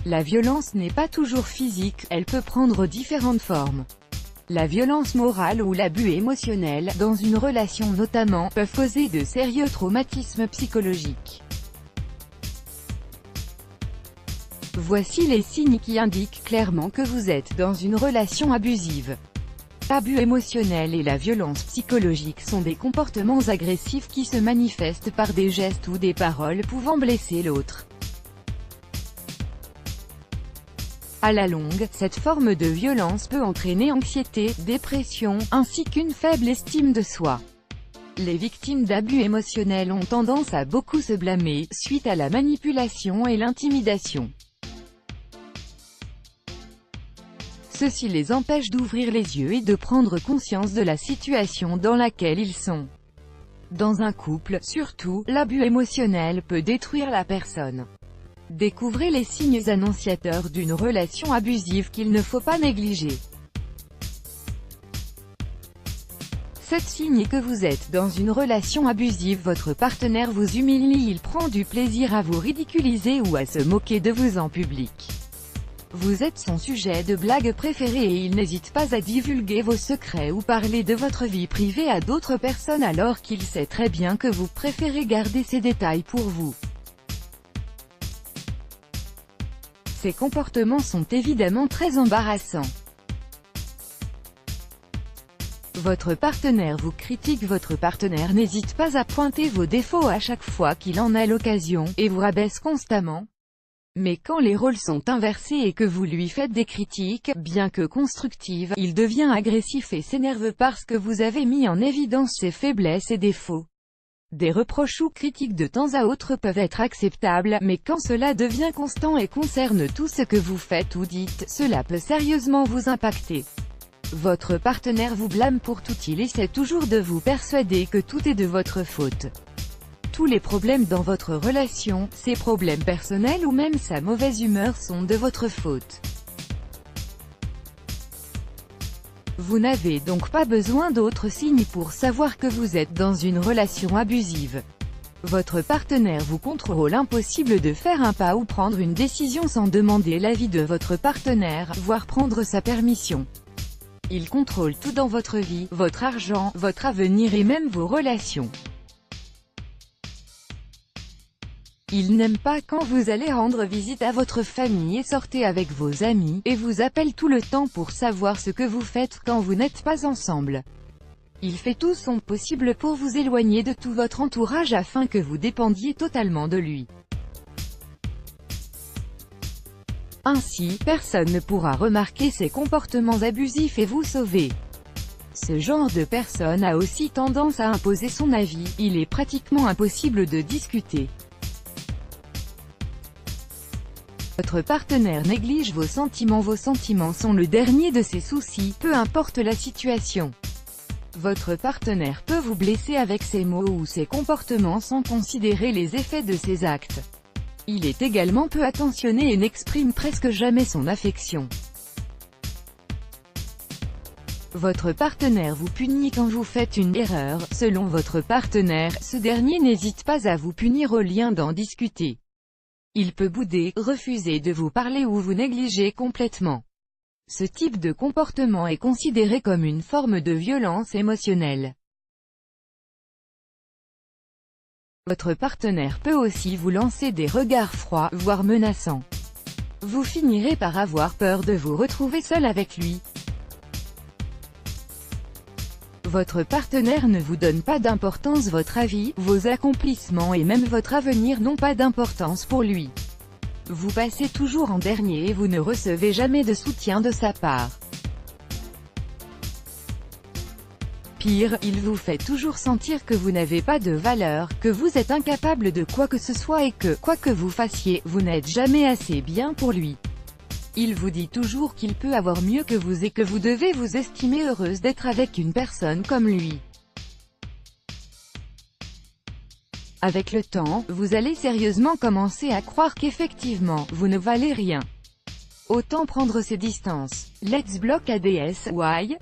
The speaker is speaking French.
La violence n'est pas toujours physique, elle peut prendre différentes formes. La violence morale ou l'abus émotionnel, dans une relation notamment, peuvent causer de sérieux traumatismes psychologiques. Voici les signes qui indiquent clairement que vous êtes dans une relation abusive. L'abus émotionnel et la violence psychologique sont des comportements agressifs qui se manifestent par des gestes ou des paroles pouvant blesser l'autre. À la longue, cette forme de violence peut entraîner anxiété, dépression, ainsi qu'une faible estime de soi. Les victimes d'abus émotionnels ont tendance à beaucoup se blâmer, suite à la manipulation et l'intimidation. Ceci les empêche d'ouvrir les yeux et de prendre conscience de la situation dans laquelle ils sont. Dans un couple, surtout, l'abus émotionnel peut détruire la personne. Découvrez les signes annonciateurs d'une relation abusive qu'il ne faut pas négliger. 7 signes que vous êtes dans une relation abusive. Votre partenaire vous humilie, il prend du plaisir à vous ridiculiser ou à se moquer de vous en public. Vous êtes son sujet de blague préféré et il n'hésite pas à divulguer vos secrets ou parler de votre vie privée à d'autres personnes alors qu'il sait très bien que vous préférez garder ces détails pour vous. Ces comportements sont évidemment très embarrassants. Votre partenaire vous critique. Votre partenaire n'hésite pas à pointer vos défauts à chaque fois qu'il en a l'occasion, et vous rabaisse constamment. Mais quand les rôles sont inversés et que vous lui faites des critiques, bien que constructives, il devient agressif et s'énerve parce que vous avez mis en évidence ses faiblesses et défauts. Des reproches ou critiques de temps à autre peuvent être acceptables, mais quand cela devient constant et concerne tout ce que vous faites ou dites, cela peut sérieusement vous impacter. Votre partenaire vous blâme pour tout, il essaie toujours de vous persuader que tout est de votre faute. Tous les problèmes dans votre relation, ses problèmes personnels ou même sa mauvaise humeur sont de votre faute. Vous n'avez donc pas besoin d'autres signes pour savoir que vous êtes dans une relation abusive. Votre partenaire vous contrôle, impossible de faire un pas ou prendre une décision sans demander l'avis de votre partenaire, voire prendre sa permission. Il contrôle tout dans votre vie, votre argent, votre avenir et même vos relations. Il n'aime pas quand vous allez rendre visite à votre famille et sortez avec vos amis, et vous appelle tout le temps pour savoir ce que vous faites quand vous n'êtes pas ensemble. Il fait tout son possible pour vous éloigner de tout votre entourage afin que vous dépendiez totalement de lui. Ainsi, personne ne pourra remarquer ses comportements abusifs et vous sauver. Ce genre de personne a aussi tendance à imposer son avis, il est pratiquement impossible de discuter. Votre partenaire néglige vos sentiments sont le dernier de ses soucis, peu importe la situation. Votre partenaire peut vous blesser avec ses mots ou ses comportements sans considérer les effets de ses actes. Il est également peu attentionné et n'exprime presque jamais son affection. Votre partenaire vous punit quand vous faites une erreur. Selon votre partenaire, ce dernier n'hésite pas à vous punir au lieu d'en discuter. Il peut bouder, refuser de vous parler ou vous négliger complètement. Ce type de comportement est considéré comme une forme de violence émotionnelle. Votre partenaire peut aussi vous lancer des regards froids, voire menaçants. Vous finirez par avoir peur de vous retrouver seul avec lui. Votre partenaire ne vous donne pas d'importance, votre avis, vos accomplissements et même votre avenir n'ont pas d'importance pour lui. Vous passez toujours en dernier et vous ne recevez jamais de soutien de sa part. Pire, il vous fait toujours sentir que vous n'avez pas de valeur, que vous êtes incapable de quoi que ce soit et que, quoi que vous fassiez, vous n'êtes jamais assez bien pour lui. Il vous dit toujours qu'il peut avoir mieux que vous et que vous devez vous estimer heureuse d'être avec une personne comme lui. Avec le temps, vous allez sérieusement commencer à croire qu'effectivement, vous ne valez rien. Autant prendre ses distances. Let's block ADS. Why?